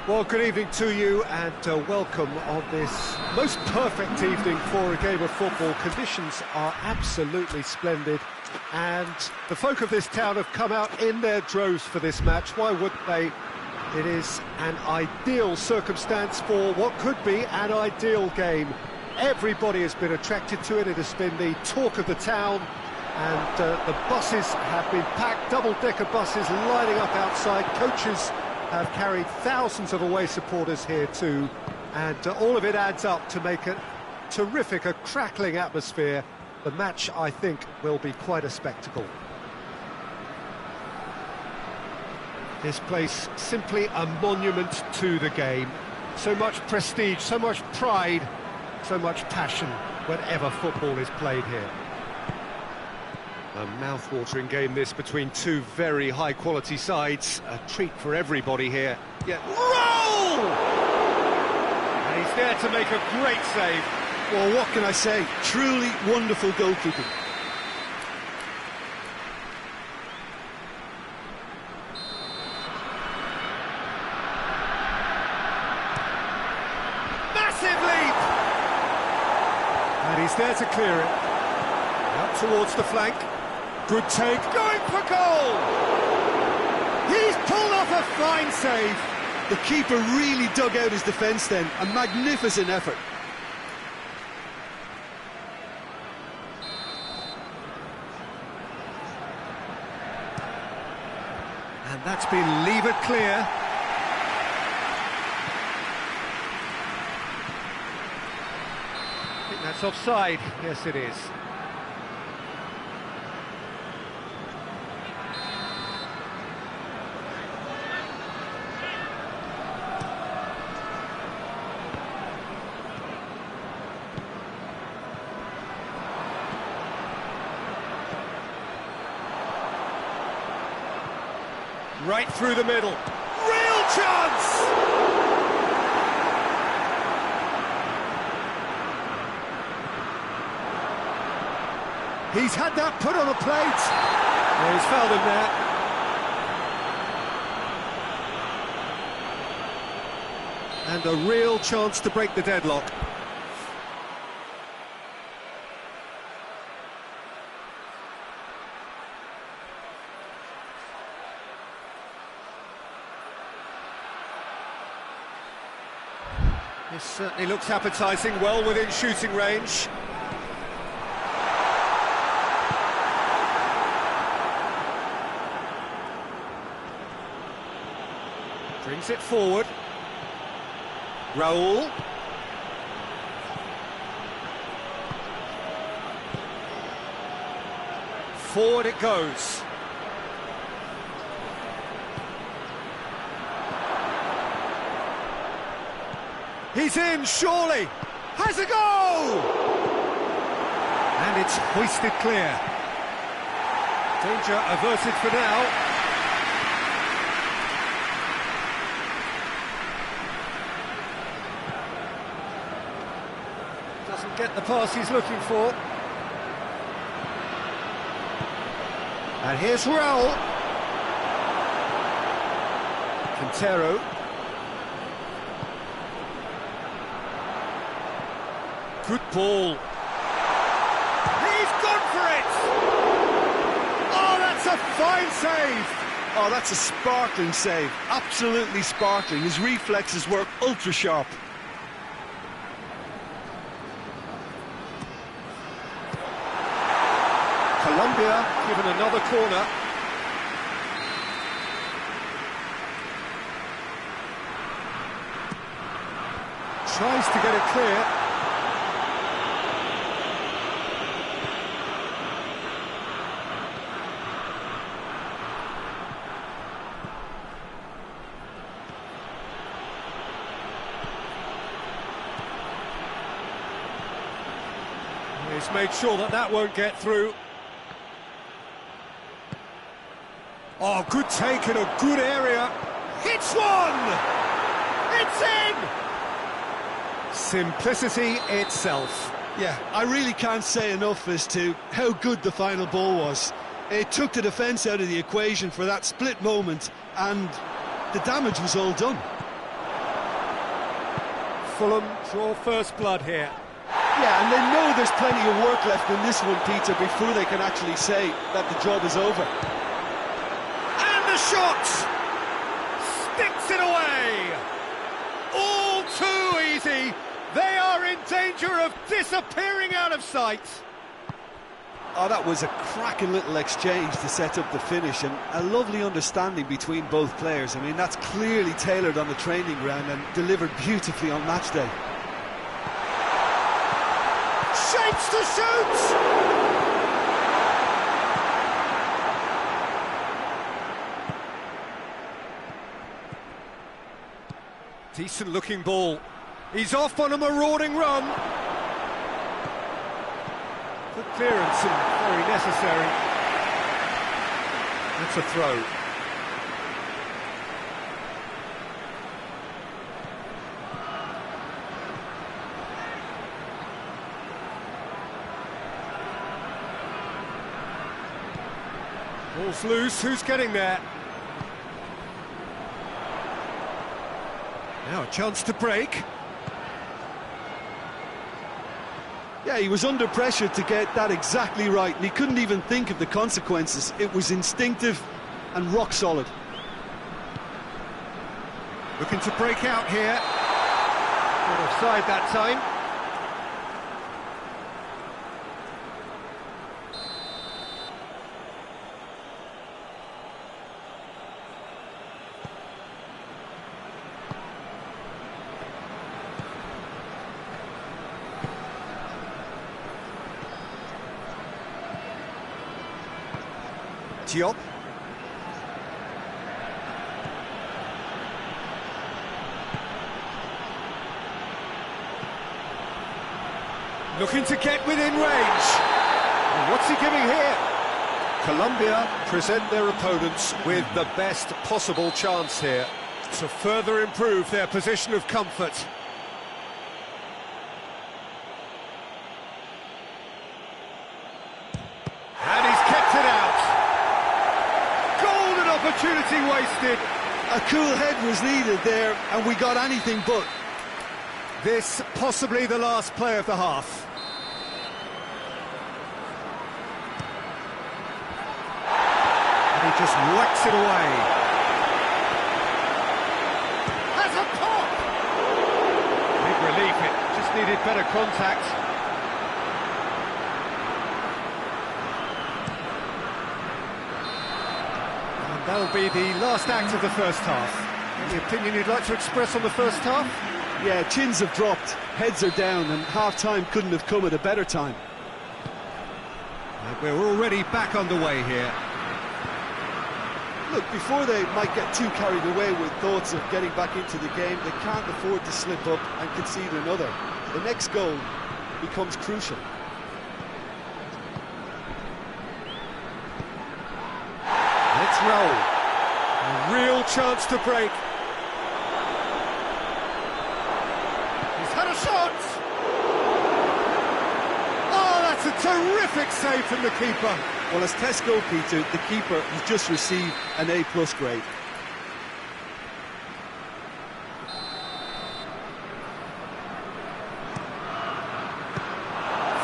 Well, good evening to you and welcome on this most perfect evening for a game of football. Conditions are absolutely splendid and the folk of this town have come out in their droves for this match. Why wouldn't they? It is an ideal circumstance for what could be an ideal game. Everybody has been attracted to it. It has been the talk of the town and the buses have been packed, double-decker buses lining up outside. Coaches have carried thousands of away supporters here too, and all of it adds up to make a terrific, a crackling atmosphere. The match, I think, will be quite a spectacle. This place, simply a monument to the game. So much prestige, so much pride, so much passion whenever football is played here. A mouth-watering game this between two very high-quality sides. A treat for everybody here. Yeah, roll! And he's there to make a great save. Well, what can I say? Truly wonderful goalkeeping. Massive leap! And he's there to clear it. Out towards the flank. Good take, going for goal! He's pulled off a fine save. The keeper really dug out his defence then. A magnificent effort. And that's been levered clear. I think that's offside. Yes, it is. Right through the middle. Real chance! He's had that put on a plate. Oh, he's fouled him there. And a real chance to break the deadlock. This certainly looks appetising, well within shooting range. Brings it forward. Raul. Forward it goes. He's in, surely! Has a goal! And it's hoisted clear. Danger averted for now. Doesn't get the pass he's looking for. And here's Raul. Quintero. Good ball. He's gone for it! Oh, that's a fine save! Oh, that's a sparkling save. Absolutely sparkling. His reflexes work ultra sharp. Colombia given another corner. Tries to get it clear. He's made sure that that won't get through. Oh, good take in a good area. Hits one! It's in! Simplicity itself. Yeah, I really can't say enough as to how good the final ball was. It took the defence out of the equation for that split moment, and the damage was all done. Fulham draw first blood here. Yeah, and they know there's plenty of work left in this one, Peter, before they can actually say that the job is over. And the shot! Sticks it away! All too easy! They are in danger of disappearing out of sight! Oh, that was a cracking little exchange to set up the finish, and a lovely understanding between both players. I mean, that's clearly tailored on the training ground and delivered beautifully on match day. Shapes to shoot! Decent looking ball. He's off on a marauding run. Good clearance and very necessary. That's a throw. Ball's loose, who's getting there? Now a chance to break. Yeah, he was under pressure to get that exactly right, and he couldn't even think of the consequences. It was instinctive and rock solid. Looking to break out here. Not offside that time. Diop. Looking to get within range. And what's he giving here? Colombia present their opponents with the best possible chance here to further improve their position of comfort. And he's kept it out. Golden opportunity wasted. A cool head was needed there, and we got anything but. This possibly the last play of the half. And he just whacks it away. Has a pop! Big relief, it just needed better contact. And that'll be the last act of the first half. Any opinion you'd like to express on the first half? Yeah, chins have dropped, heads are down, and half-time couldn't have come at a better time. And we're already back underway here. Look, before they might get too carried away with thoughts of getting back into the game, they can't afford to slip up and concede another. The next goal becomes crucial. Let's roll. A real chance to break. He's had a shot! Oh, that's a terrific save from the keeper. Well, as Tesco, Peter, the keeper has just received an A+ grade.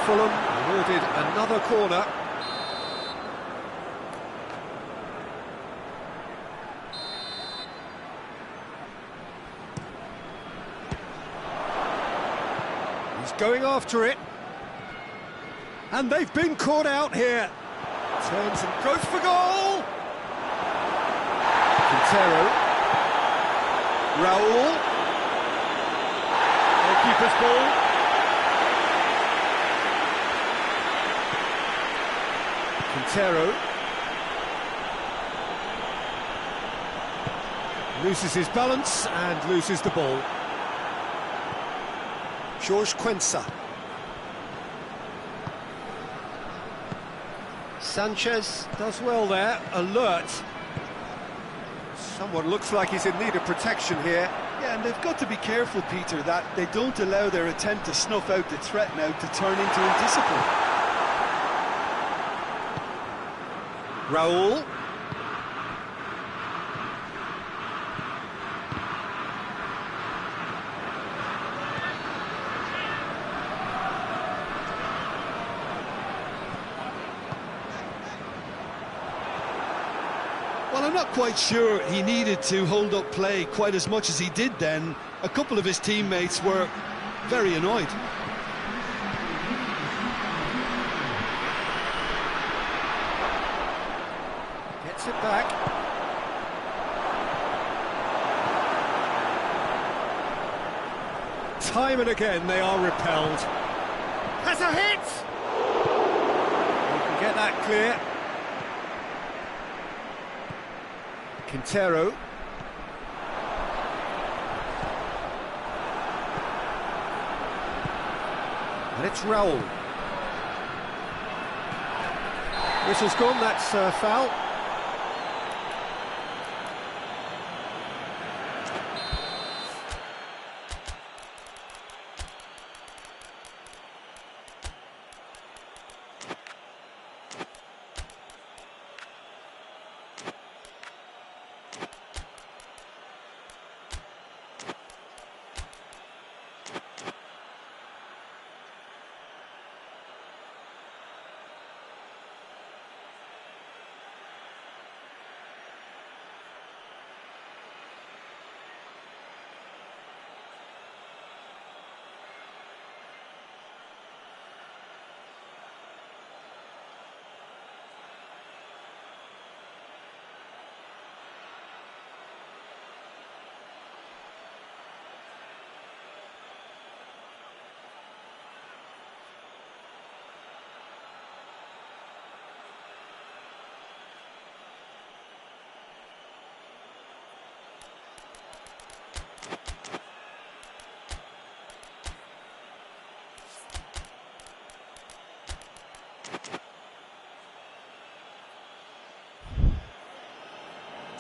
Fulham awarded another corner. He's going after it. And they've been caught out here. Turns and goes for goal. Quintero. Raul. Goalkeeper's ball. Quintero. Loses his balance and loses the ball. George Quensa. Sanchez does well there, alert. Someone looks like he's in need of protection here. Yeah, and they've got to be careful, Peter, that they don't allow their attempt to snuff out the threat now to turn into indiscipline. Raul. Well, I'm not quite sure he needed to hold up play quite as much as he did then. A couple of his teammates were very annoyed. Gets it back. Time and again they are repelled. Has a hit! You can get that clear. Quintero. And it's Raul. Whistle's gone, that's foul.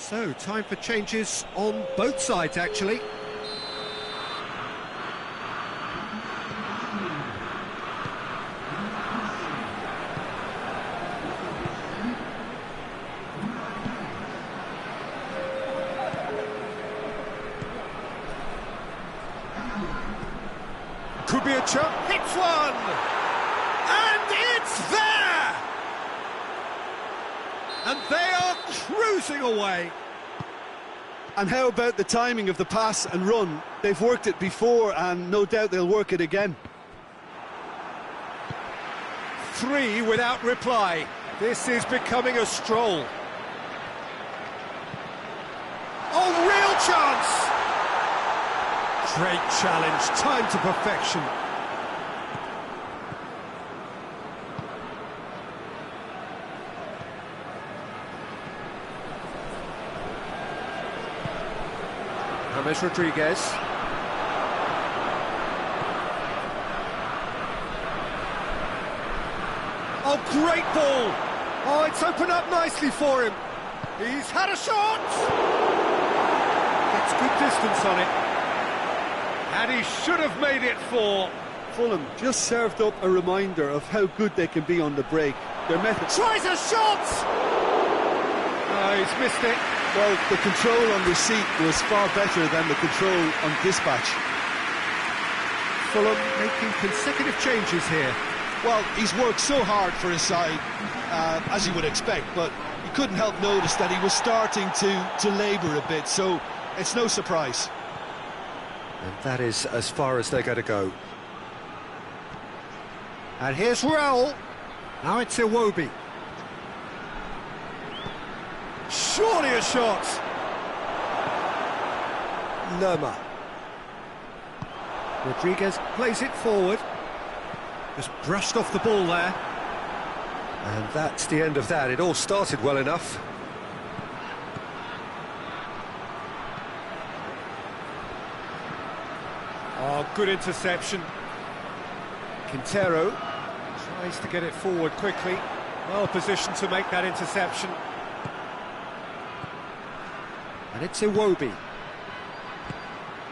So, time for changes on both sides, actually. Could be a chance. Hits one! And it's there! And they are cruising away. And how about the timing of the pass and run? They've worked it before and no doubt they'll work it again. 3 without reply. This is becoming a stroll. Oh, real chance! Great challenge, time to perfection. James Rodriguez. Oh, great ball! Oh, it's opened up nicely for him. He's had a shot! Gets good distance on it. And he should have made it 4. Fulham just served up a reminder of how good they can be on the break. Their method... Tries a shot! Oh, he's missed it. Well, the control on receipt was far better than the control on dispatch. Fulham making consecutive changes here. Well, he's worked so hard for his side, as you would expect, but you couldn't help notice that he was starting to labour a bit, so it's no surprise. And that is as far as they're going to go. And here's Raul. Now it's Iwobi. Surely a shot. Lerma. Rodriguez plays it forward. Just brushed off the ball there. And that's the end of that. It all started well enough. Oh, good interception. Quintero tries to get it forward quickly. Well positioned to make that interception. And it's Iwobi.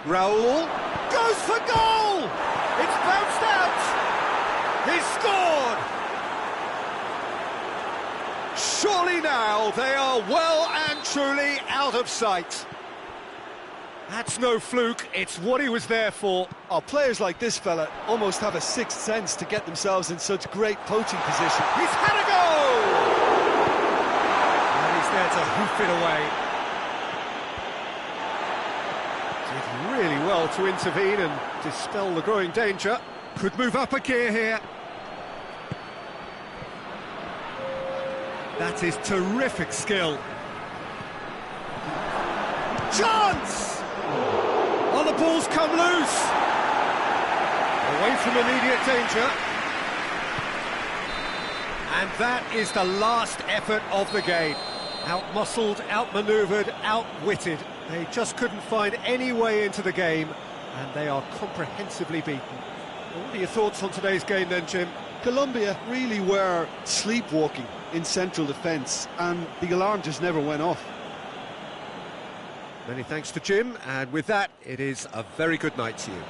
Raul goes for goal! It's bounced out! He's scored! Surely now they are well and truly out of sight. That's no fluke, it's what he was there for. Oh, players like this fella almost have a sixth sense to get themselves in such great poaching position. He's had a go! And he's there to hoof it away. Did really well to intervene and dispel the growing danger. Could move up a gear here. That is terrific skill. Chance! Oh, the ball's come loose. Away from immediate danger. And that is the last effort of the game. Out-muscled, out-manoeuvred, outwitted. They just couldn't find any way into the game, and they are comprehensively beaten. What are your thoughts on today's game then, Jim? Colombia really were sleepwalking in central defence, and the alarm just never went off. Many thanks to Jim, and with that, it is a very good night to you.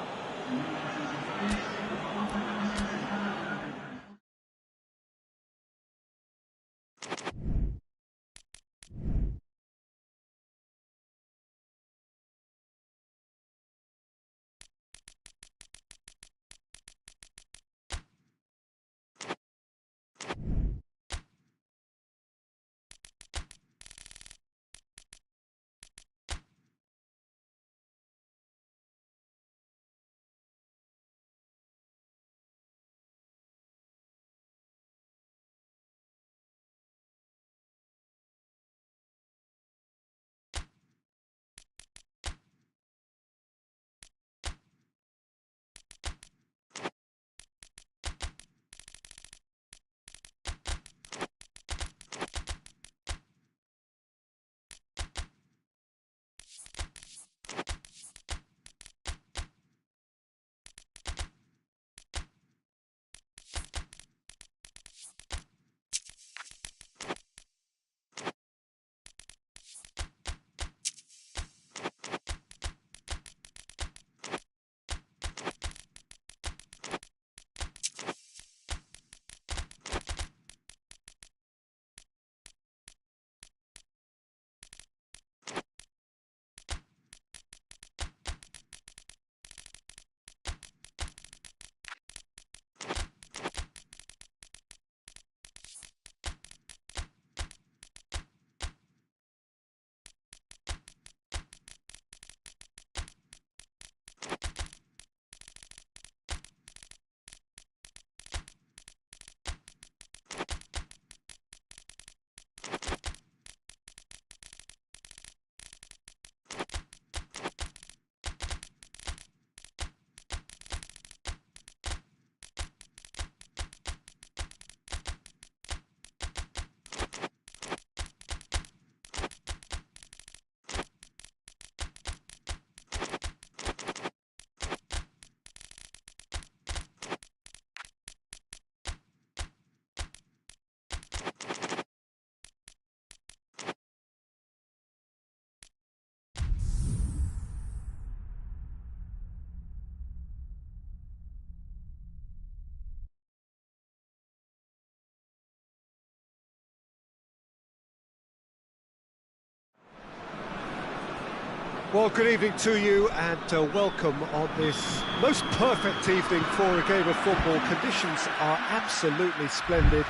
Well, good evening to you, and welcome on this most perfect evening for a game of football. Conditions are absolutely splendid,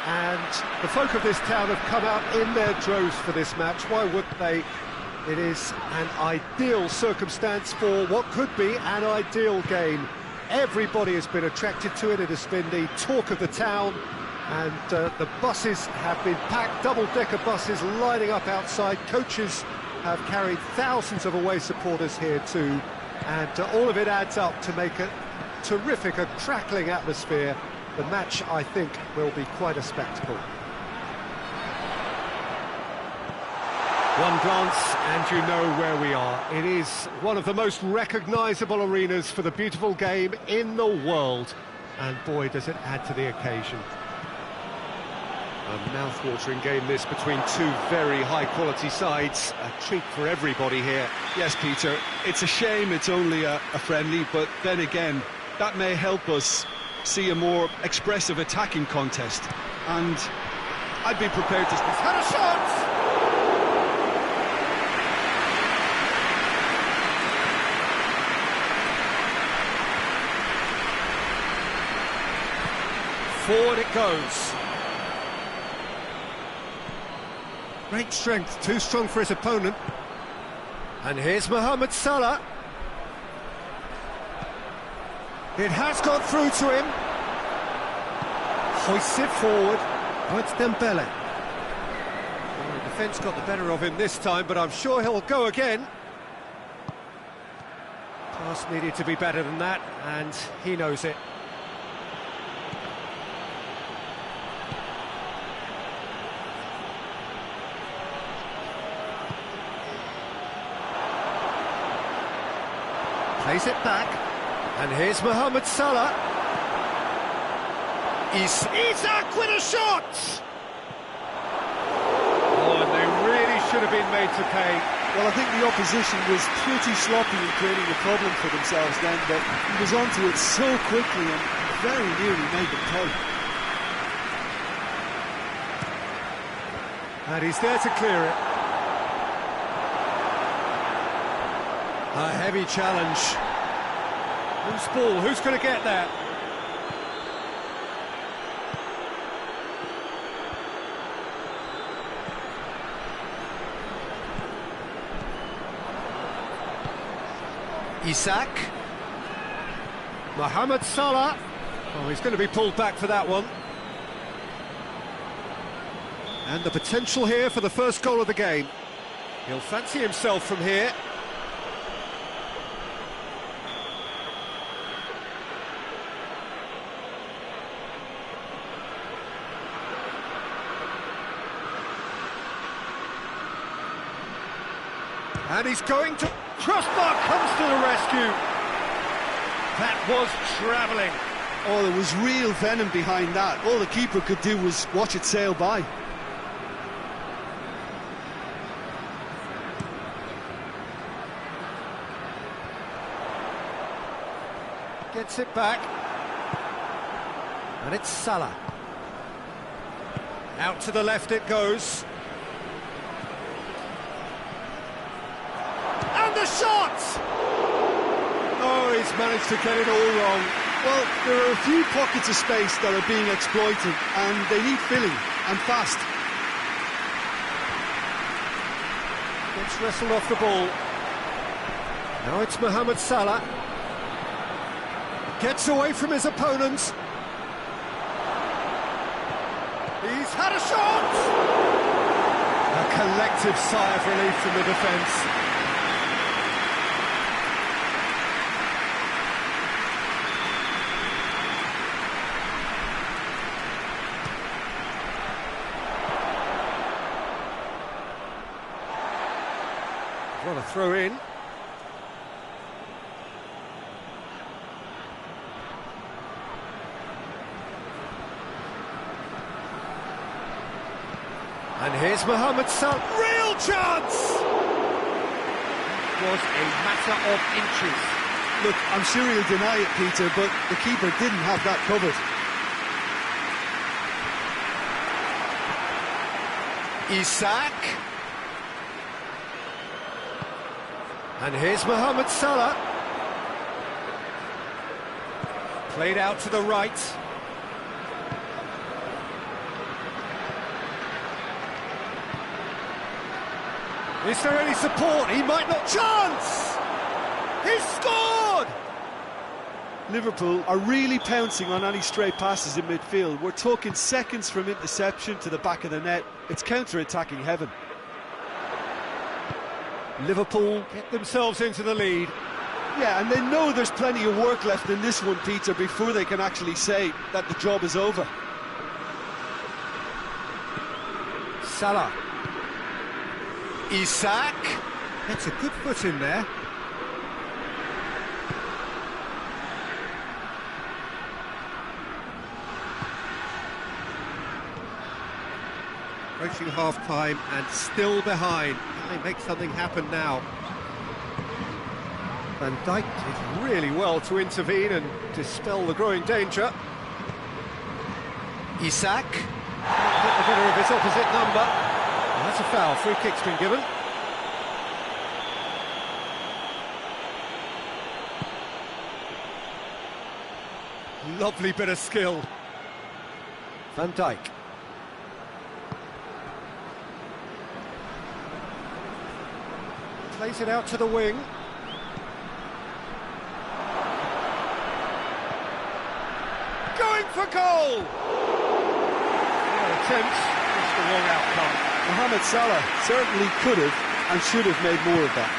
and the folk of this town have come out in their droves for this match. Why wouldn't they? It is an ideal circumstance for what could be an ideal game. Everybody has been attracted to it. It has been the talk of the town, and the buses have been packed, double-decker buses lining up outside. Coaches have carried thousands of away supporters here too, and all of it adds up to make a terrific, a crackling atmosphere. The match, I think, will be quite a spectacle. One glance and you know where we are. It is one of the most recognisable arenas for the beautiful game in the world, and boy, does it add to the occasion. A mouth-watering game this between two very high-quality sides. A treat for everybody here. Yes, Peter, it's a shame it's only a friendly, but then again, that may help us see a more expressive attacking contest. And I'd be prepared to... He's had a shot! Forward it goes. Great strength, too strong for his opponent. And here's Mohamed Salah. It has gone through to him. Hoists it forward. Oh, it's Dembele. Well, the defence got the better of him this time, but I'm sure he'll go again. Pass needed to be better than that, and he knows it. Plays it back, and here's Mohamed Salah. Isak with a shot! Oh, and they really should have been made to pay. Well, I think the opposition was pretty sloppy in creating a problem for themselves then, but he was onto it so quickly and very nearly made them pay. And he's there to clear it. A heavy challenge. Loose ball, who's going to get that? Isak. Mohamed Salah. Oh, he's going to be pulled back for that one. And the potential here for the first goal of the game. He'll fancy himself from here. And he's going to... Crossbar comes to the rescue. That was travelling. Oh, there was real venom behind that. All the keeper could do was watch it sail by. Gets it back. And it's Salah. Out to the left it goes. The shot! Oh, he's managed to get it all wrong. Well, there are a few pockets of space that are being exploited, and they need filling, and fast. Gets wrestled off the ball. Now it's Mohamed Salah. Gets away from his opponents. He's had a shot! A collective sigh of relief from the defence. What a throw in. And here's Mohamed Salah. Real chance! It was a matter of inches. Look, I'm sure he'll deny it, Peter, but the keeper didn't have that covered. Isak. And here's Mohamed Salah. Played out to the right. Is there any support? He might not. Chance! He's scored! Liverpool are really pouncing on any stray passes in midfield. We're talking seconds from interception to the back of the net. It's counter-attacking heaven. Liverpool get themselves into the lead. Yeah, and they know there's plenty of work left in this one, Peter, before they can actually say that the job is over. Salah. Isak. That's a good foot in there. Approaching half-time and still behind. Can they make something happen now? Van Dijk did really well to intervene and dispel the growing danger. Isak. Get the better of his opposite number. And that's a foul. Free kick's been given. Lovely bit of skill. Van Dijk. Plays it out to the wing. Going for goal! Attempt, just the wrong outcome. Mohamed Salah certainly could have and should have made more of that.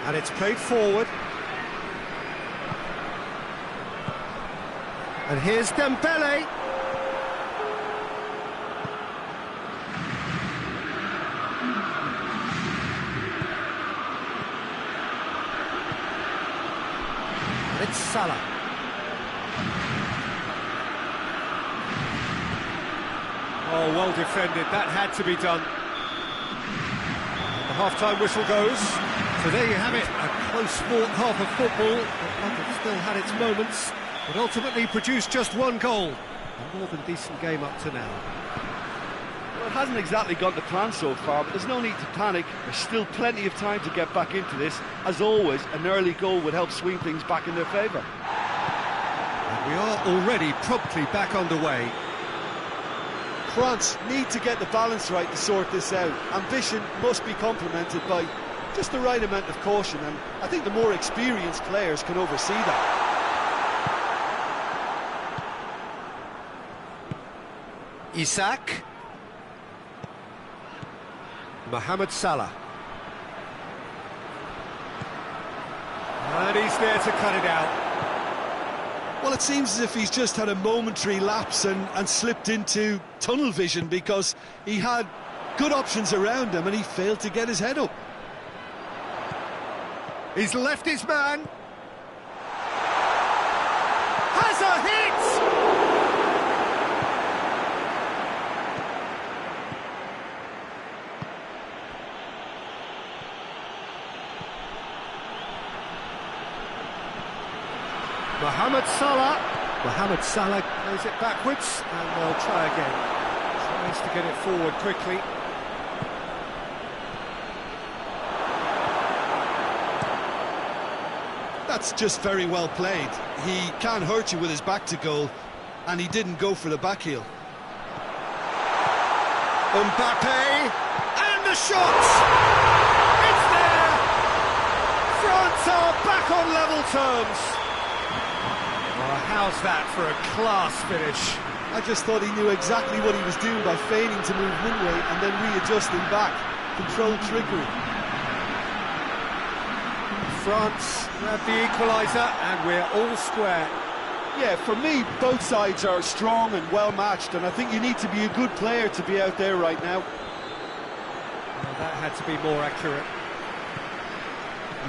And it's played forward. And here's Dembele. And it's Salah. Oh, well defended. That had to be done. And the half-time whistle goes. So there you have it, a close-fought half of football, but one that still had its moments, but ultimately produced just one goal. A more than decent game up to now. Well, it hasn't exactly gone to plan so far, but there's no need to panic. There's still plenty of time to get back into this. As always, an early goal would help swing things back in their favour. And we are already promptly back underway. France need to get the balance right to sort this out. Ambition must be complemented by just the right amount of caution, and I think the more experienced players can oversee that. Isak. Mohamed Salah. And he's there to cut it out. Well, it seems as if he's just had a momentary lapse and slipped into tunnel vision, because he had good options around him and he failed to get his head up. He's left his man. Has a hit! Mohamed Salah. Mohamed Salah plays it backwards, and they'll try again. Tries to get it forward quickly. That's just very well played. He can't hurt you with his back to goal, and he didn't go for the back heel. Mbappe, and the shot! It's there! France are back on level terms. Oh, how's that for a class finish? I just thought he knew exactly what he was doing by feigning to move one way and then readjusting back. Controlled trickery. France grab the equaliser, and we're all square. Yeah, for me, both sides are strong and well matched, and I think you need to be a good player to be out there right now. Well, that had to be more accurate.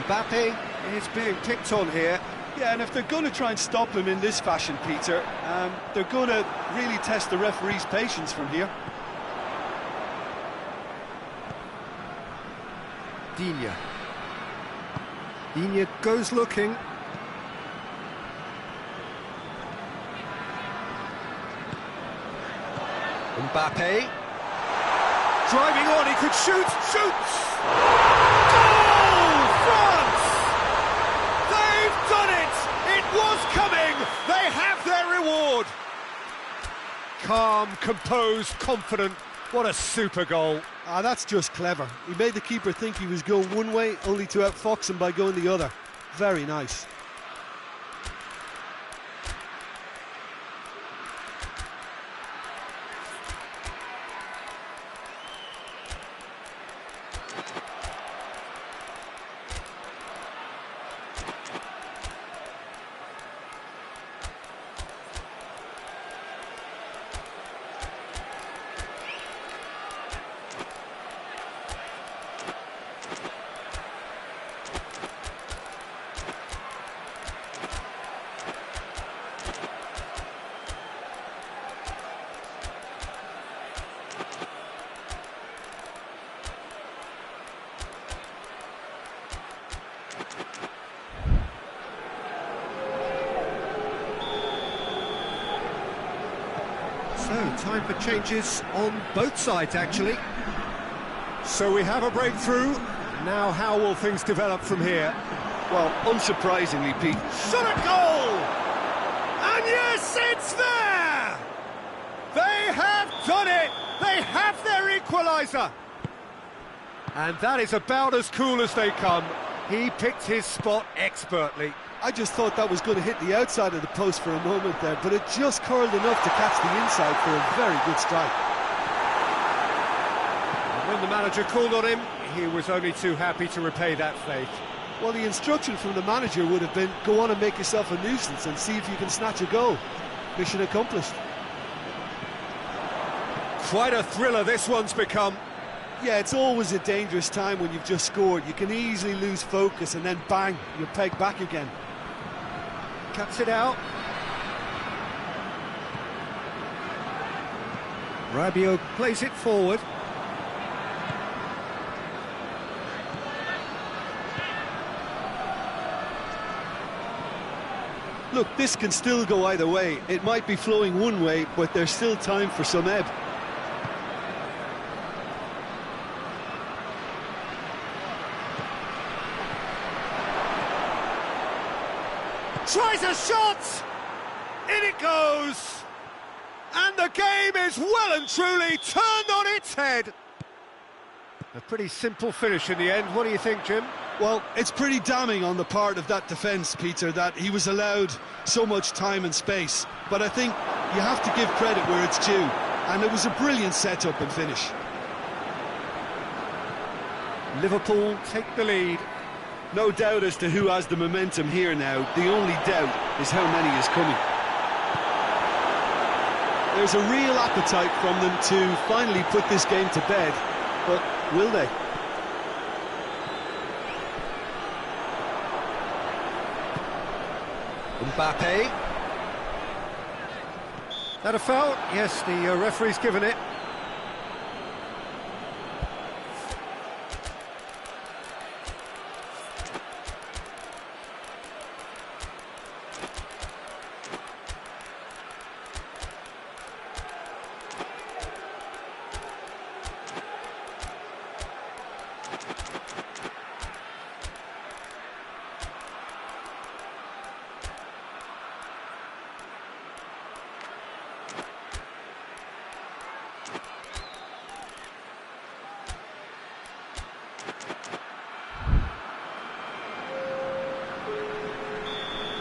Mbappe is being picked on here. Yeah, and if they're going to try and stop him in this fashion, Peter, they're going to really test the referee's patience from here. Digne. Digne goes looking. Mbappe. Driving on, he could shoot, shoots! Goal! France! They've done it! It was coming! They have their reward! Calm, composed, confident. What a super goal. Ah, that's just clever. He made the keeper think he was going one way, only to outfox him by going the other. Very nice. So, time for changes on both sides, actually. So we have a breakthrough. Now, how will things develop from here? Well, unsurprisingly, Pete, Shot at goal! Yes, it's there! They have done it! They have their equaliser! And that is about as cool as they come. He picked his spot expertly. I just thought that was going to hit the outside of the post for a moment there, but it just curled enough to catch the inside for a very good strike. And when the manager called on him, he was only too happy to repay that faith. Well, the instruction from the manager would have been, go on and make yourself a nuisance and see if you can snatch a goal. Mission accomplished. Quite a thriller this one's become. Yeah, it's always a dangerous time when you've just scored. You can easily lose focus and then bang, you're pegged back again. Cuts it out. Rabiot plays it forward. Look, this can still go either way. It might be flowing one way, but there's still time for some ebb. Tries a shot! In it goes! And the game is well and truly turned on its head. A pretty simple finish in the end. What do you think, Jim? Well, it's pretty damning on the part of that defence, Peter, that he was allowed so much time and space. But I think you have to give credit where it's due. And it was a brilliant setup and finish. Liverpool take the lead. No doubt as to who has the momentum here now. The only doubt is how many is coming. There's a real appetite from them to finally put this game to bed, but will they? Mbappe. That a foul? Yes, the referee's given it.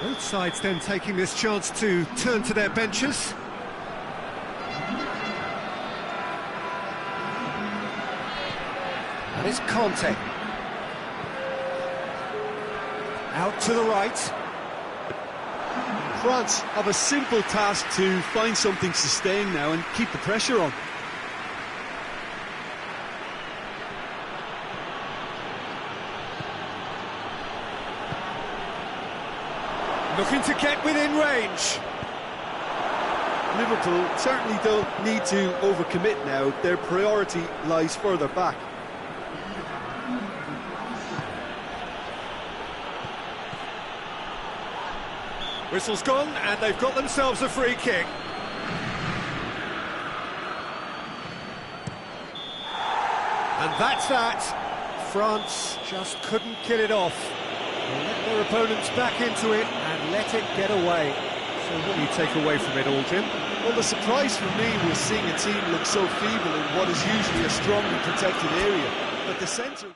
Both sides then taking this chance to turn to their benches. And it's Conte. Out to the right. France have a simple task to find something sustained now and keep the pressure on. Looking to get within range. Liverpool certainly don't need to overcommit now. Their priority lies further back. Whistle's gone, and they've got themselves a free kick. And that's that. France just couldn't kill it off. They let their opponents back into it and let it get away. So what do you take away from it all, Jim? Well, the surprise for me was seeing a team look so feeble in what is usually a strongly protected area. But the centre...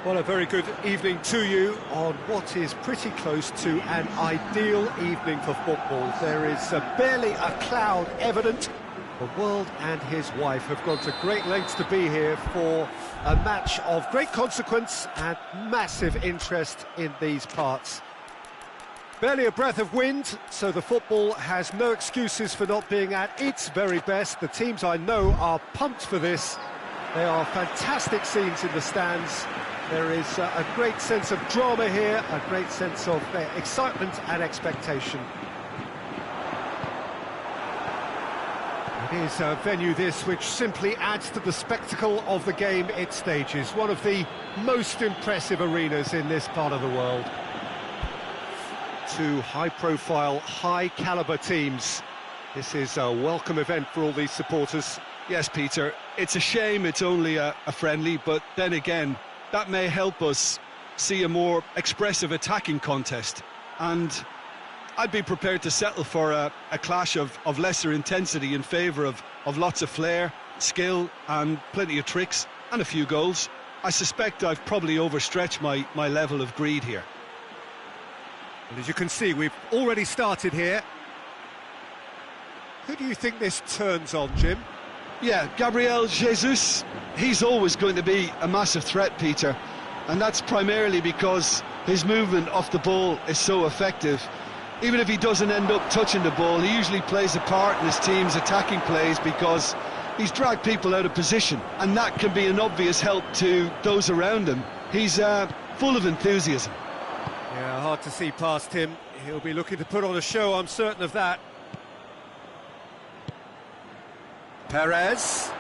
Well, a very good evening to you on what is pretty close to an ideal evening for football. There is barely a cloud evident. The world and his wife have gone to great lengths to be here for a match of great consequence and massive interest in these parts. Barely a breath of wind, so the football has no excuses for not being at its very best. The teams I know are pumped for this. There are fantastic scenes in the stands. There is a great sense of drama here, a great sense of excitement and expectation. It is a venue this which simply adds to the spectacle of the game it stages. One of the most impressive arenas in this part of the world. Two high-profile, high-caliber teams. This is a welcome event for all these supporters. Yes, Peter, it's a shame it's only a friendly, but then again, that may help us see a more expressive attacking contest. And I'd be prepared to settle for a clash of lesser intensity in favour of lots of flair, skill and plenty of tricks and a few goals. I suspect I've probably overstretched my level of greed here. And as you can see, we've already started here. Who do you think this turns on, Jim? Yeah, Gabriel Jesus, he's always going to be a massive threat, Peter. And that's primarily because his movement off the ball is so effective. Even if he doesn't end up touching the ball, he usually plays a part in his team's attacking plays because he's dragged people out of position. And that can be an obvious help to those around him. He's full of enthusiasm. Yeah, hard to see past him. He'll be looking to put on a show, I'm certain of that. Perez.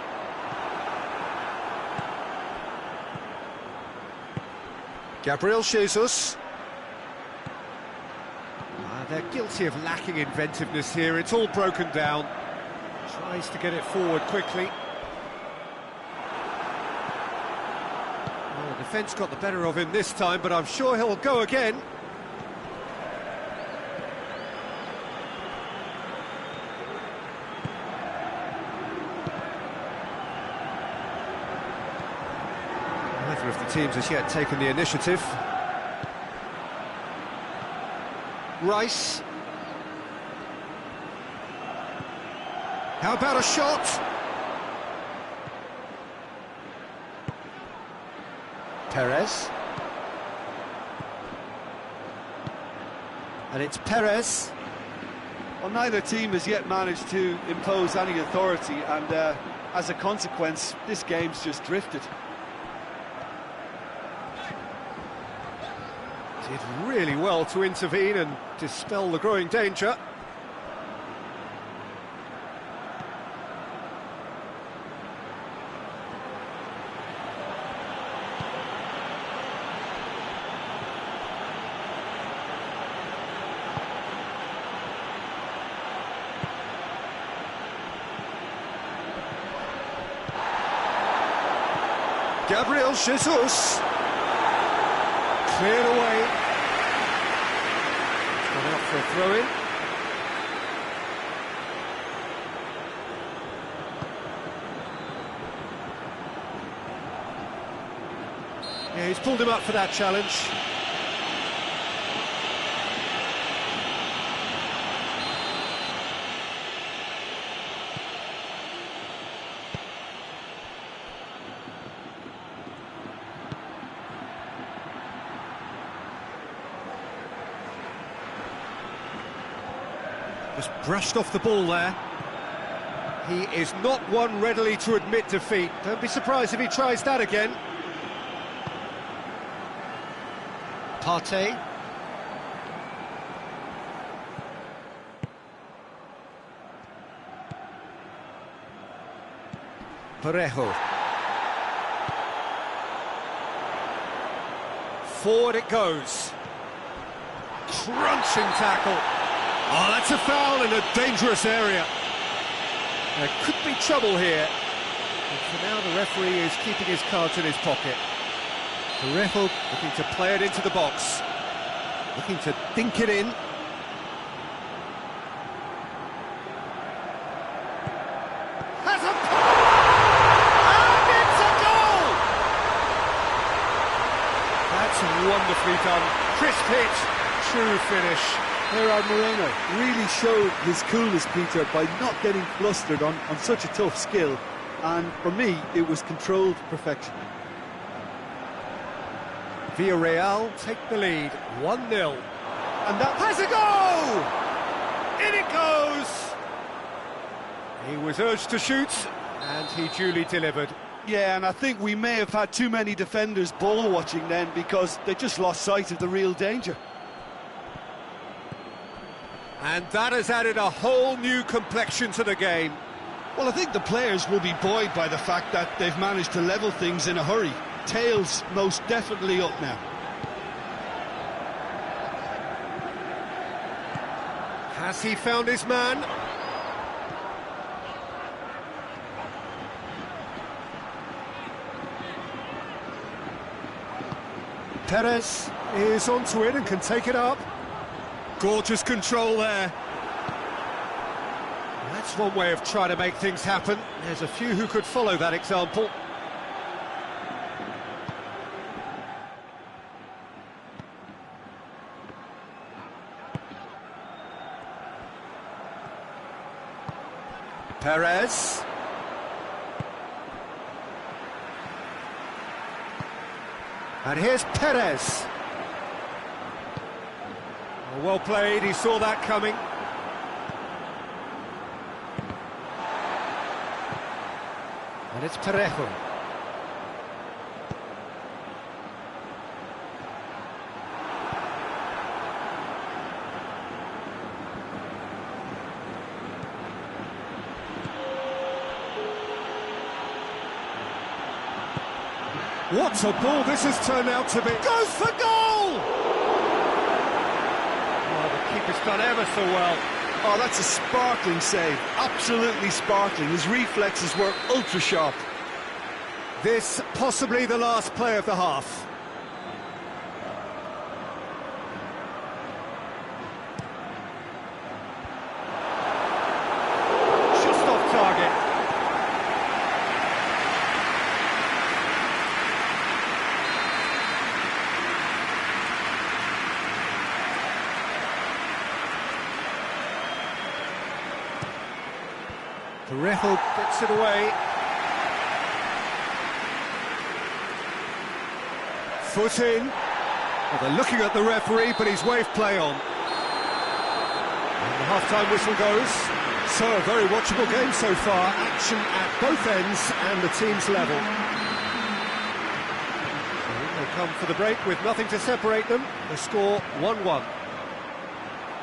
Gabriel Jesus. They're guilty of lacking inventiveness here. It's all broken down. Tries to get it forward quickly. Well, the defence got the better of him this time, but I'm sure he'll go again. Neither of the teams has yet taken the initiative. Rice. How about a shot? Perez. And it's Perez. Well, neither team has yet managed to impose any authority, and as a consequence, this game's just drifted. Did really well to intervene and dispel the growing danger. Gabriel Jesus. Cleared away. Gone out for a throw-in. Yeah, he's pulled him up for that challenge. Just brushed off the ball there. He is not one readily to admit defeat. Don't be surprised if he tries that again. Partey. Parejo. Forward it goes. Crunching tackle. Oh, that's a foul in a dangerous area. There could be trouble here. But for now, the referee is keeping his cards in his pocket. Parejo looking to play it into the box. Looking to dink it in. Has a pass! And it's a goal! That's wonderfully done. Crisp hit, true finish. Gerard Moreno really showed his coolness, Peter, by not getting flustered on such a tough skill. And for me, it was controlled perfection. Villarreal take the lead, 1-0. And that has a goal! In it goes! He was urged to shoot, and he duly delivered. Yeah, and I think we may have had too many defenders ball watching then, because they just lost sight of the real danger. And that has added a whole new complexion to the game. Well, I think the players will be buoyed by the fact that they've managed to level things in a hurry. Tails most definitely up now. Has he found his man? Perez is onto it and can take it up. Gorgeous control there. That's one way of trying to make things happen. There's a few who could follow that example. Perez. And here's Perez. Oh, well played, he saw that coming. And it's Parejo. What a ball this has turned out to be. Goes for goal! Oh, the keeper's done ever so well. Oh, that's a sparkling save. Absolutely sparkling. His reflexes were ultra sharp. This possibly the last play of the half. Just off target. Parejo gets it away. Foot in. Well, they're looking at the referee, but he's waved play on. And the half-time whistle goes. So, a very watchable game so far. Action at both ends and the team's level. So they come for the break with nothing to separate them. The score 1-1.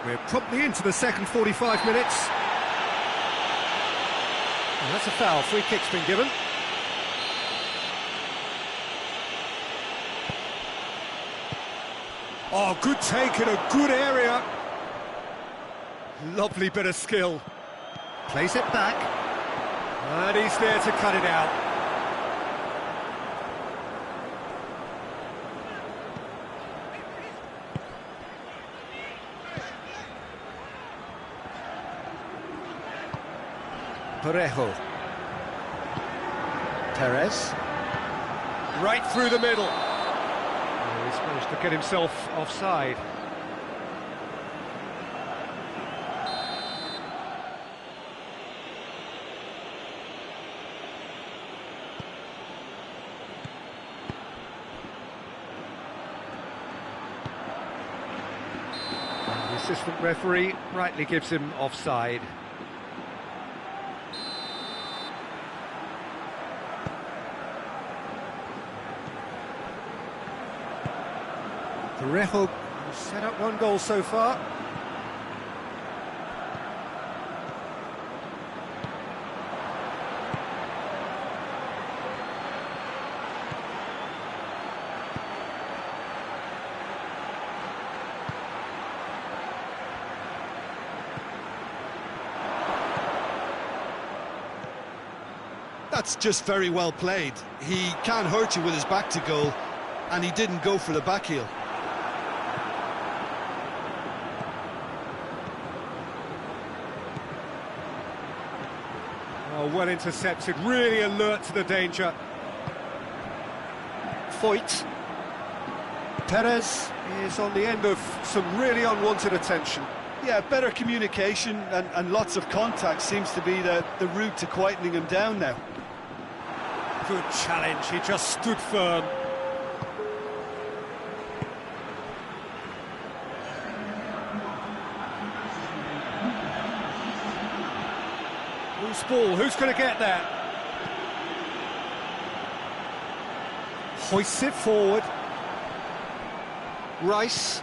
We're promptly into the second 45 minutes. And that's a foul. Free kick's been given. Oh, good take in a good area. Lovely bit of skill. Plays it back. And he's there to cut it out. Parejo. Perez. Right through the middle. Oh, he's managed to get himself offside. And the assistant referee rightly gives him offside. Parejo has set up one goal so far. That's just very well played. He can't hurt you with his back to goal, and he didn't go for the back heel. Oh, well intercepted, really alert to the danger. Foyt. Perez is on the end of some really unwanted attention. Yeah, better communication and lots of contact seems to be the route to quietening him down now. Good challenge, he just stood firm. Loose ball, who's going to get that? Hoists it forward. Rice.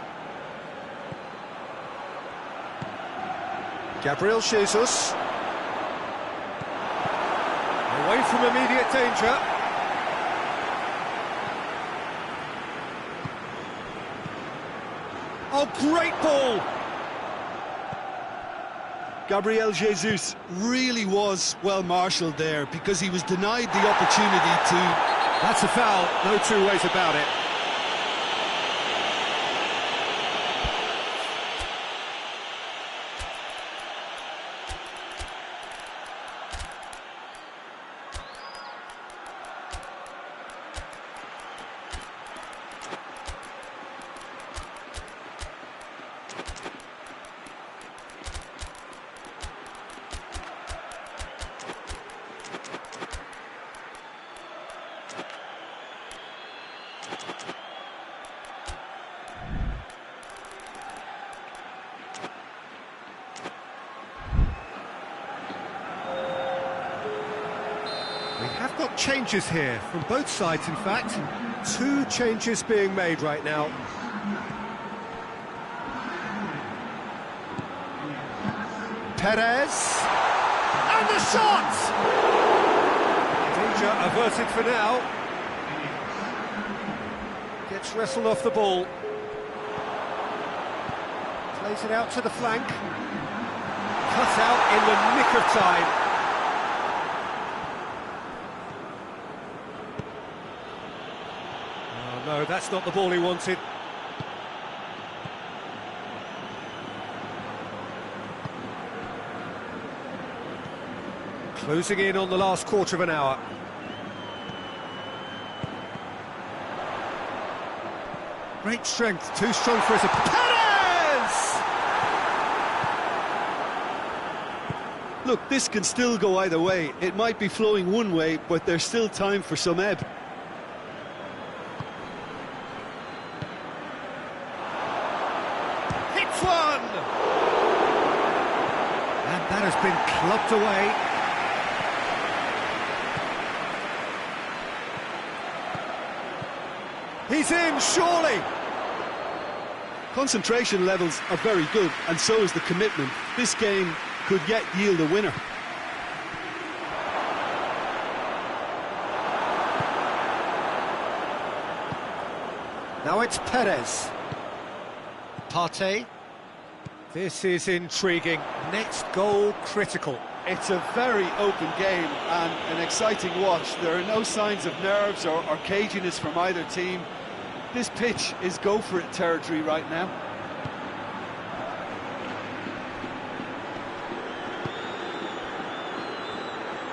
Gabriel Jesus. Away from immediate danger. Oh, great ball! Gabriel Jesus really was well marshalled there because he was denied the opportunity to... That's a foul, no two ways about it. We have got changes here, from both sides in fact. Two changes being made right now. Perez! And the shot! Danger averted for now. Gets wrestled off the ball. Plays it out to the flank. Cut out in the nick of time. No, that's not the ball he wanted. Closing in on the last quarter of an hour. Great strength, too strong for his... Perez! Look, this can still go either way. It might be flowing one way, but there's still time for some ebb. One! And that has been clubbed away. He's in, surely! Concentration levels are very good, and so is the commitment. This game could yet yield a winner. Now it's Perez. Partey. This is intriguing. Next goal critical. It's a very open game and an exciting watch. There are no signs of nerves or caginess from either team. This pitch is go-for-it territory right now.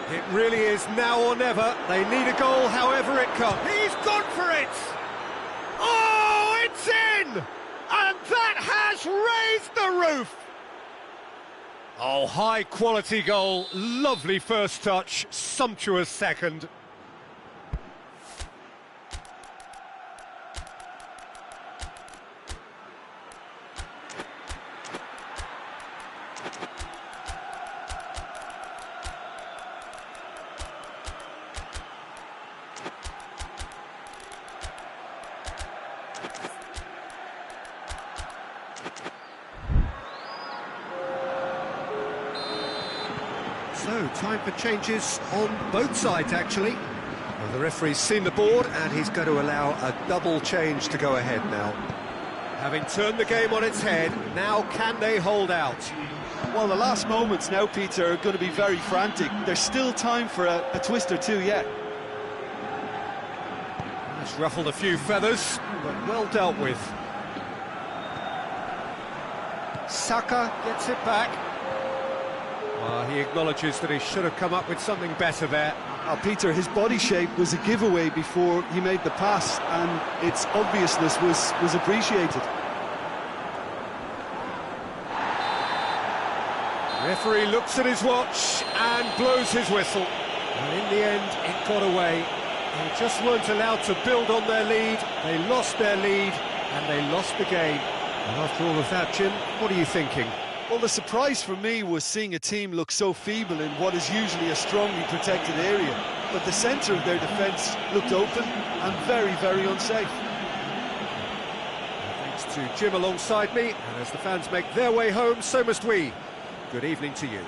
It really is now or never. They need a goal however it comes. He's gone for it! Oh, it's in! And that has raised the roof! Oh, high-quality goal, lovely first touch, sumptuous second. So, time for changes on both sides, actually. Well, the referee's seen the board, and he's going to allow a double change to go ahead now. Having turned the game on its head, now can they hold out? Well, the last moments now, Peter, are going to be very frantic. There's still time for a twist or two yet. It's ruffled a few feathers, but well dealt with. Saka gets it back. Well, he acknowledges that he should have come up with something better there. Oh, Peter, his body shape was a giveaway before he made the pass, and its obviousness was appreciated. Referee looks at his watch and blows his whistle. And in the end, it got away. They just weren't allowed to build on their lead. They lost their lead, and they lost the game. And after all of that, Jim, what are you thinking? Well, the surprise for me was seeing a team look so feeble in what is usually a strongly protected area. But the centre of their defence looked open and very, very unsafe. Thanks to Jim alongside me, and as the fans make their way home, so must we. Good evening to you.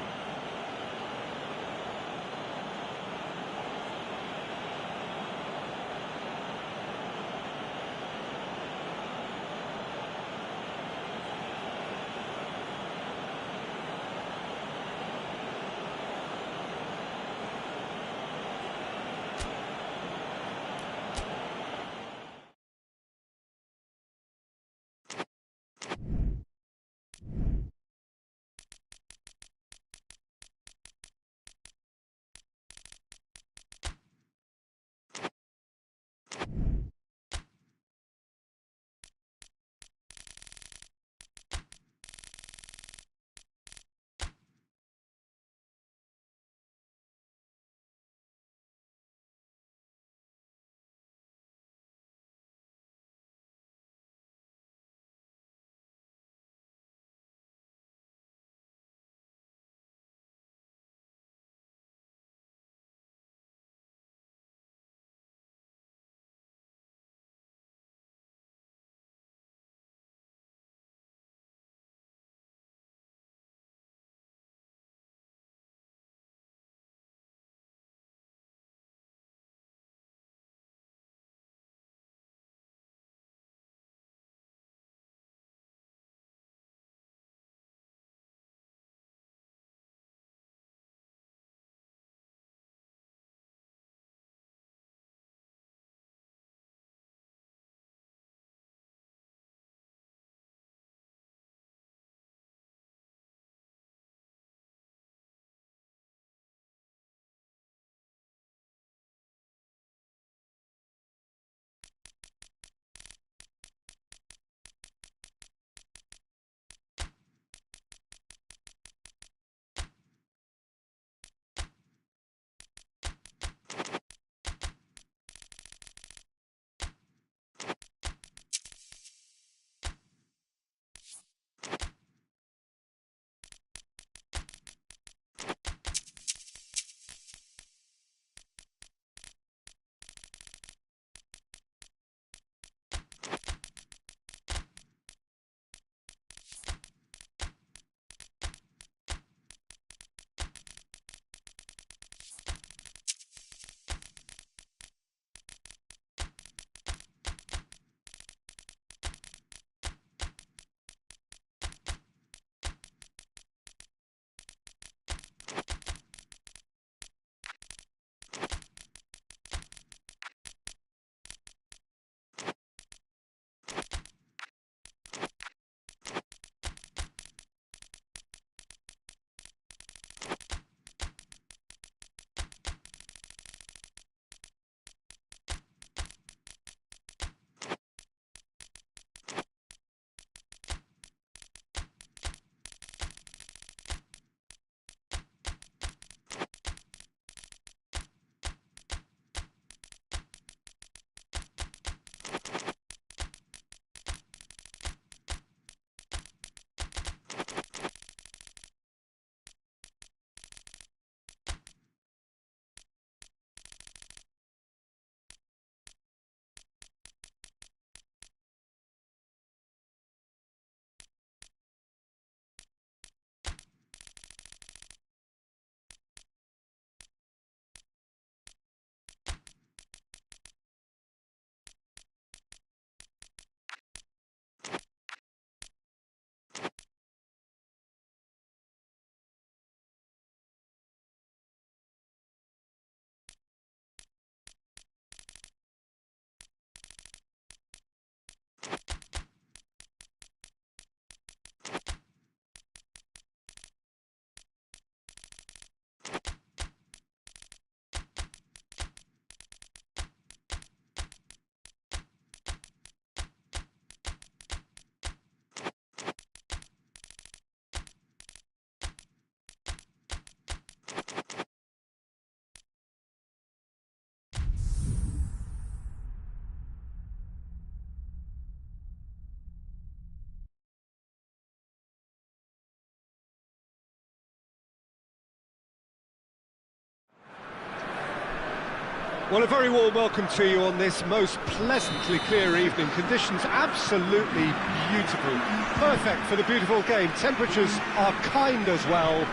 Well, a very warm welcome to you on this most pleasantly clear evening. Conditions absolutely beautiful. Perfect for the beautiful game. Temperatures are kind as well.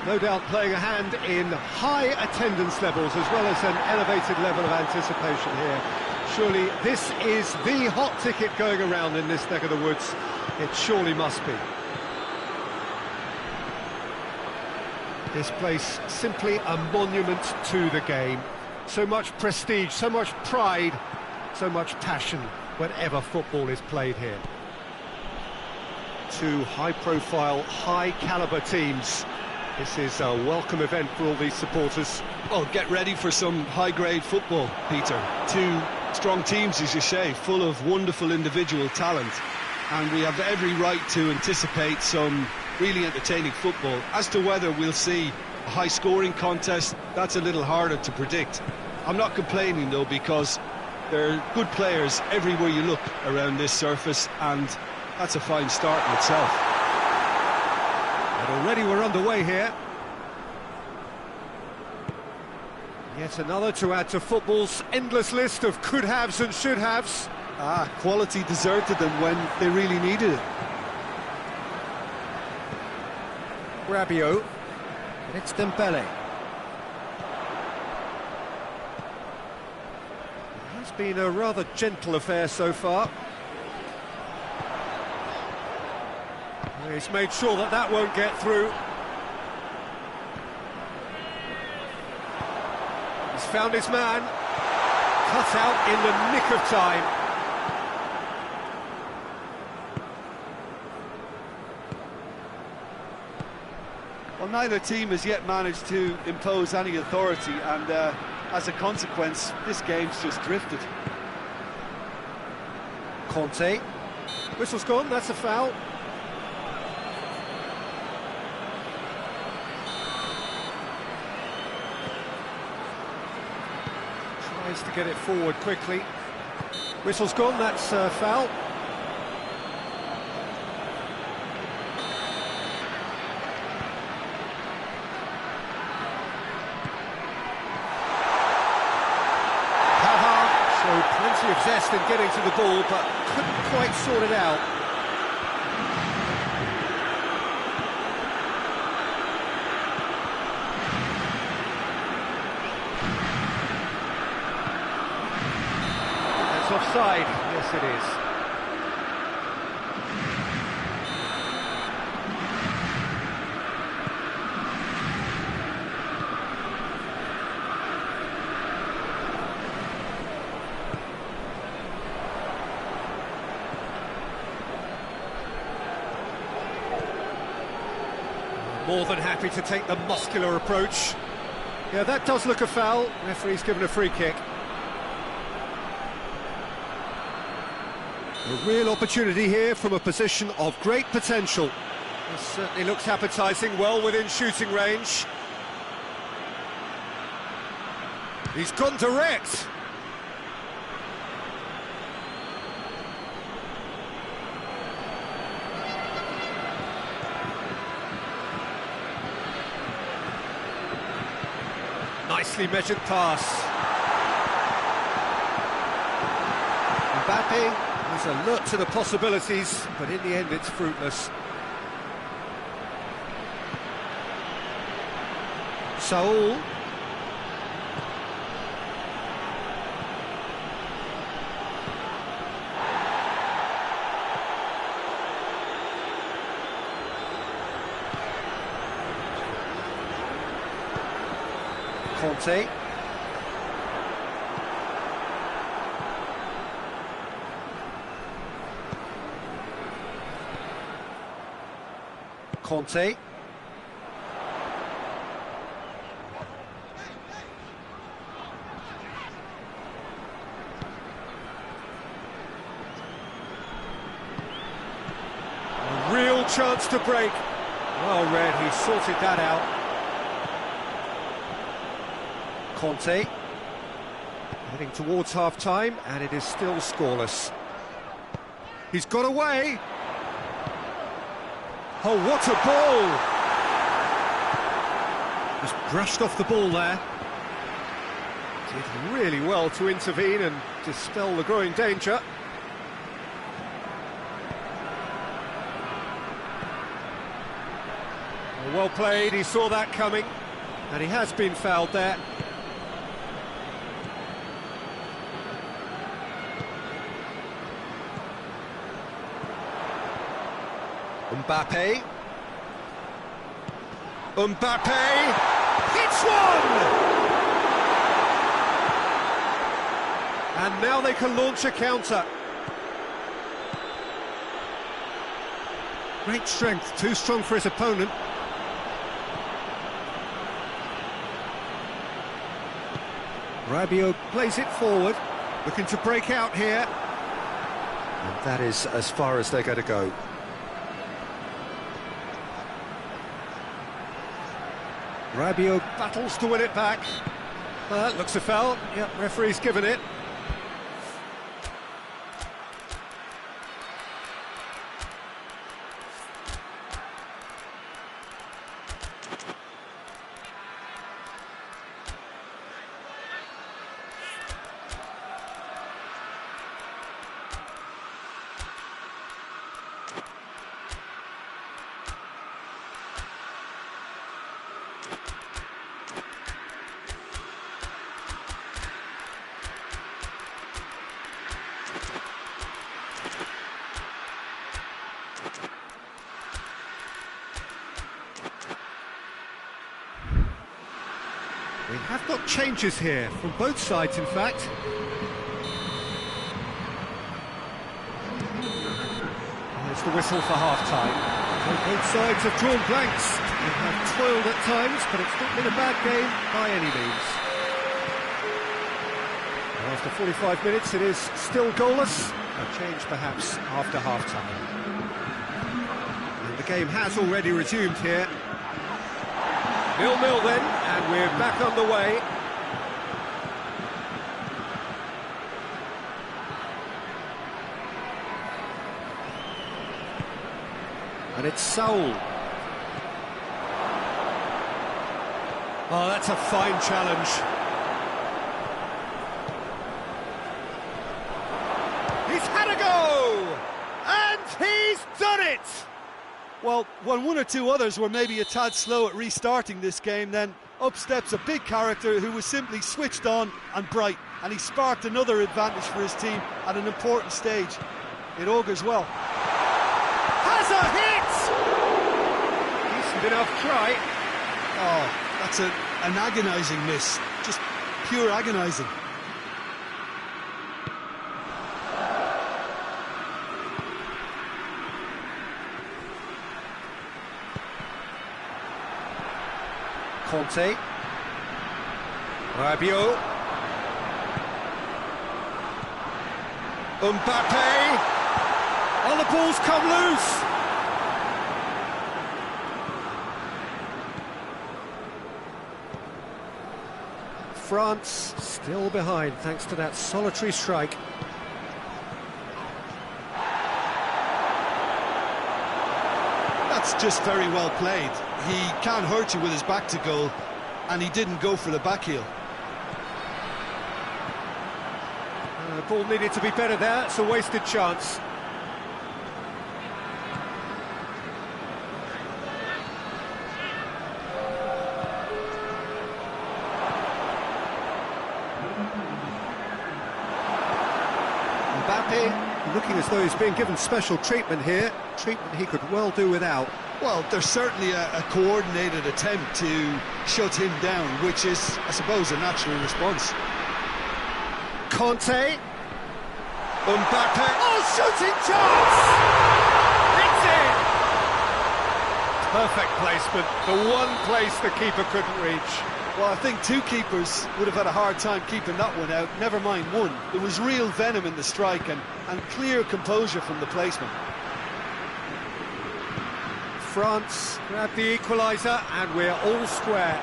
No doubt playing a hand in high attendance levels as well as an elevated level of anticipation here. Surely this is the hot ticket going around in this neck of the woods. It surely must be. This place simply a monument to the game. So much prestige, so much pride, so much passion whenever football is played here. Two high-profile, high-caliber teams. This is a welcome event for all these supporters. Well, get ready for some high-grade football, Peter. Two strong teams, as you say, full of wonderful individual talent. And we have every right to anticipate some really entertaining football. As to whether we'll see a high-scoring contest, that's a little harder to predict. I'm not complaining, though, because there are good players everywhere you look around this surface, and that's a fine start in itself. And already we're underway here. Yet another to add to football's endless list of could-haves and should-haves. Quality deserted them when they really needed it. Rabiot. It's Dembele. It's been a rather gentle affair so far. He's made sure that that won't get through. He's found his man. Cut out in the nick of time. Well, neither team has yet managed to impose any authority, and as a consequence, this game's just drifted. Conte. Whistle's gone, that's a foul. Tries to get it forward quickly. Whistle's gone, that's a foul. Plenty of zest in getting to the ball, but couldn't quite sort it out. That's offside. Yes, it is. More than happy to take the muscular approach. Yeah, that does look a foul. Referee's given a free kick. A real opportunity here from a position of great potential. This certainly looks appetising, well within shooting range. He's gone direct. Nicely measured pass. Mbappe is alert to the possibilities, but in the end it's fruitless. Saul. Conte. Conte. A real chance to break. Well read, he sorted that out. Conte heading towards half-time, and it is still scoreless. He's got away. Oh, what a ball! Just brushed off the ball there. Did really well to intervene and dispel the growing danger. Well played, he saw that coming, and he has been fouled there. Mbappe. Mbappe hits one! And now they can launch a counter. Great strength, too strong for his opponent. Rabiot plays it forward, looking to break out here. And that is as far as they're going to go. Rabiot battles to win it back. That looks a foul. Yep, referee's given it. We have got changes here, from both sides in fact. There's the whistle for half-time. So both sides have drawn blanks. They have toiled at times, but it's not been a bad game by any means. And after 45 minutes it is still goalless. A change perhaps after half-time. And the game has already resumed here. 0-0 then, and we're back on the way. And it's Saul. Oh, that's a fine challenge. He's had a go! And he's done it! Well, when one or two others were maybe a tad slow at restarting this game, then up steps a big character who was simply switched on and bright, and he sparked another advantage for his team at an important stage. It augurs well. Has a hit! Decent enough try. Oh, that's an agonising miss, just pure agonising. Conte. Rabiot. Mbappe. Oh, the ball's come loose. France still behind thanks to that solitary strike. That's just very well played. He can't hurt you with his back to goal, and he didn't go for the back heel. The ball needed to be better there, it's a wasted chance. Mbappe looking as though he's being given special treatment here, treatment he could well do without. Well, there's certainly a coordinated attempt to shut him down, which is, I suppose, a natural response. Conte. Mbappe. Oh, shooting chance! It's in! Perfect placement, the one place the keeper couldn't reach. Well, I think two keepers would have had a hard time keeping that one out, never mind one. There was real venom in the strike and clear composure from the placement. France grab the equaliser and we're all square.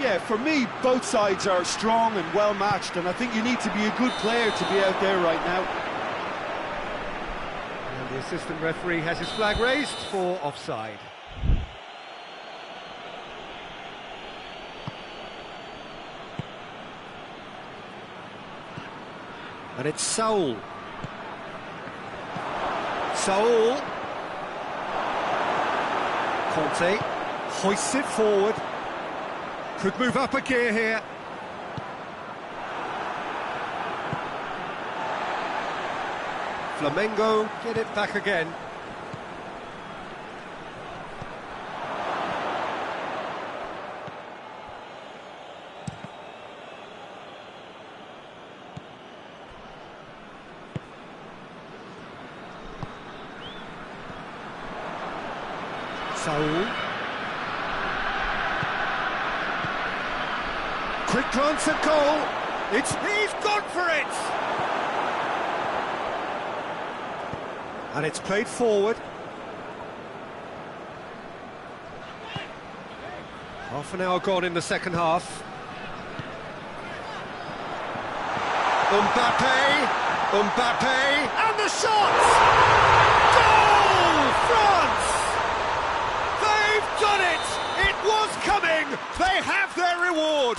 Yeah, for me, both sides are strong and well matched, and I think you need to be a good player to be out there right now. And the assistant referee has his flag raised for offside. And it's Saul. Saul. Conte hoists it forward. Could move up a gear here. Flamengo get it back again. Saul. Quick glance at goal. He's gone for it! And it's played forward. Half an hour gone in the second half. Mbappe, and the shot! Goal! France! They've done it! It was coming! They have their reward!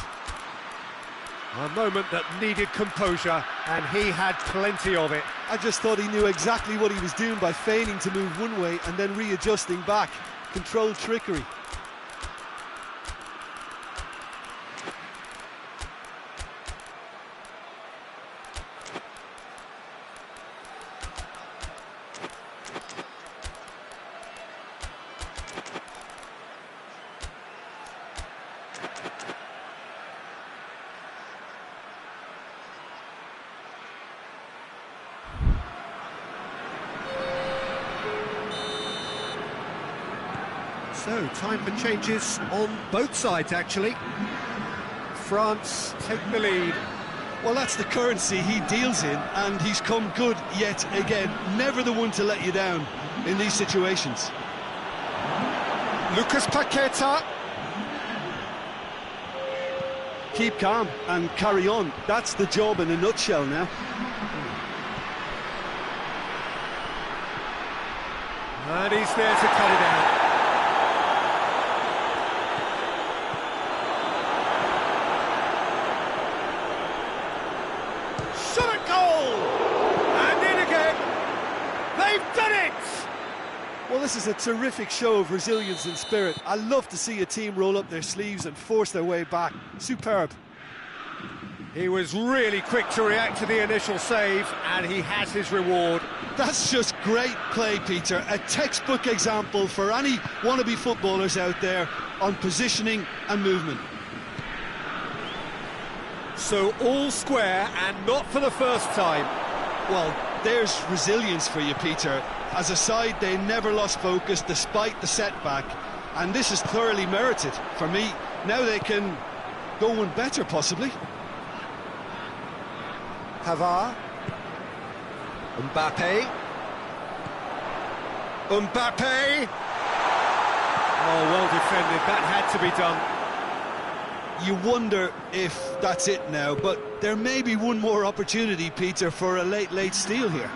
A moment that needed composure, and he had plenty of it. I just thought he knew exactly what he was doing by feigning to move one way and then readjusting back. Controlled trickery. So, time for changes on both sides, actually. France take the lead. Well, that's the currency he deals in, and he's come good yet again. Never the one to let you down in these situations. Lucas Paqueta. Keep calm and carry on. That's the job in a nutshell now. And he's there to cut it out. Shot at goal! And in again! They've done it! Well, this is a terrific show of resilience and spirit. I love to see a team roll up their sleeves and force their way back. Superb. He was really quick to react to the initial save, and he has his reward. That's just great play, Peter. A textbook example for any wannabe footballers out there on positioning and movement. So all square, and not for the first time. Well, there's resilience for you, Peter. As a side, they never lost focus despite the setback, and this is thoroughly merited. For me, now they can go one better, possibly. Pavard. Mbappe. Mbappe! Oh, well defended. That had to be done. You wonder if that's it now, but there may be one more opportunity, Peter, for a late steal here.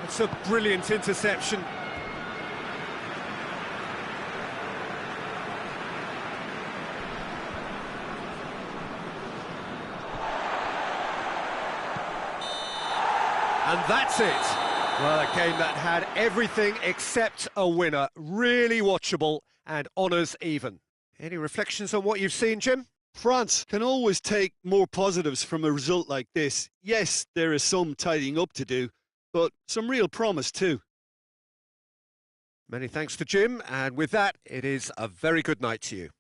It's a brilliant interception. And that's it. Well, a game that had everything except a winner. Really watchable and honours even. Any reflections on what you've seen, Jim? France can always take more positives from a result like this. Yes, there is some tidying up to do, but some real promise too. Many thanks to Jim, and with that, it is a very good night to you.